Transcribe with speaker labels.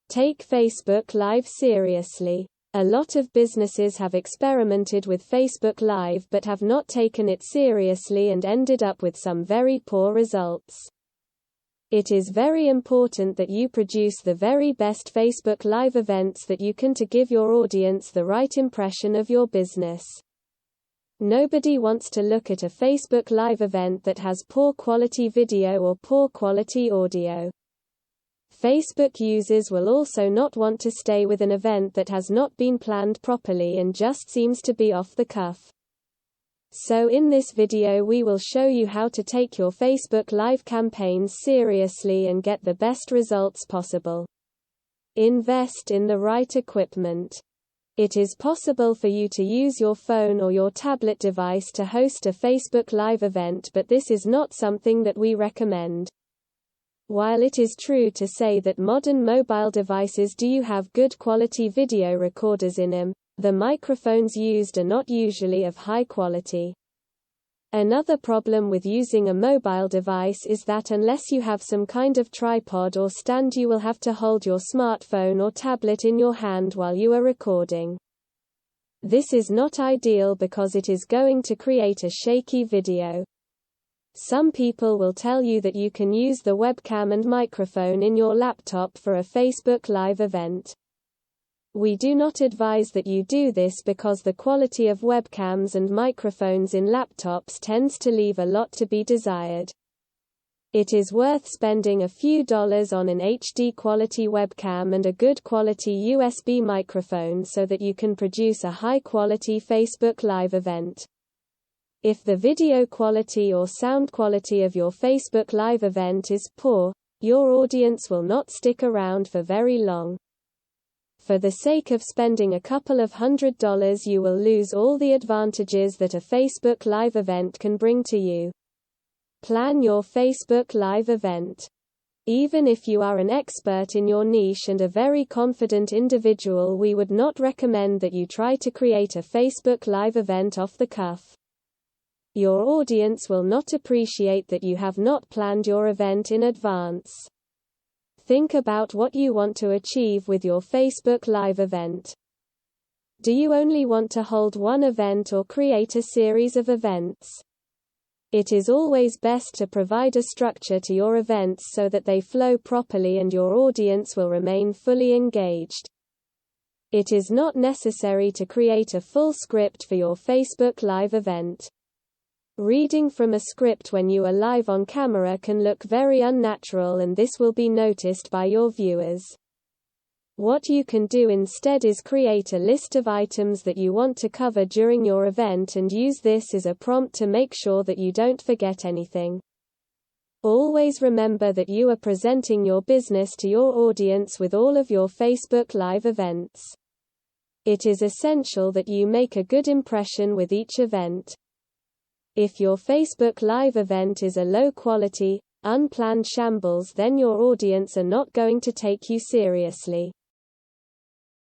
Speaker 1: Take Facebook Live seriously. A lot of businesses have experimented with Facebook Live but have not taken it seriously and ended up with some very poor results. It is very important that you produce the very best Facebook Live events that you can to give your audience the right impression of your business. Nobody wants to look at a Facebook Live event that has poor quality video or poor quality audio. Facebook users will also not want to stay with an event that has not been planned properly and just seems to be off the cuff. So in this video we will show you how to take your Facebook Live campaigns seriously and get the best results possible. Invest in the right equipment. It is possible for you to use your phone or your tablet device to host a Facebook Live event, but this is not something that we recommend. While it is true to say that modern mobile devices do have good quality video recorders in them, the microphones used are not usually of high quality. Another problem with using a mobile device is that unless you have some kind of tripod or stand, you will have to hold your smartphone or tablet in your hand while you are recording. This is not ideal because it is going to create a shaky video. Some people will tell you that you can use the webcam and microphone in your laptop for a Facebook Live event. We do not advise that you do this because the quality of webcams and microphones in laptops tends to leave a lot to be desired. It is worth spending a few dollars on an HD quality webcam and a good quality USB microphone so that you can produce a high quality Facebook Live event. If the video quality or sound quality of your Facebook Live event is poor, your audience will not stick around for very long. For the sake of spending a couple of $100, you will lose all the advantages that a Facebook Live event can bring to you. Plan your Facebook Live event. Even if you are an expert in your niche and a very confident individual, we would not recommend that you try to create a Facebook Live event off the cuff. Your audience will not appreciate that you have not planned your event in advance. Think about what you want to achieve with your Facebook Live event. Do you only want to hold one event or create a series of events? It is always best to provide a structure to your events so that they flow properly and your audience will remain fully engaged. It is not necessary to create a full script for your Facebook Live event. Reading from a script when you are live on camera can look very unnatural, and this will be noticed by your viewers. What you can do instead is create a list of items that you want to cover during your event and use this as a prompt to make sure that you don't forget anything. Always remember that you are presenting your business to your audience with all of your Facebook Live events. It is essential that you make a good impression with each event. If your Facebook Live event is a low-quality, unplanned shambles, then your audience are not going to take you seriously.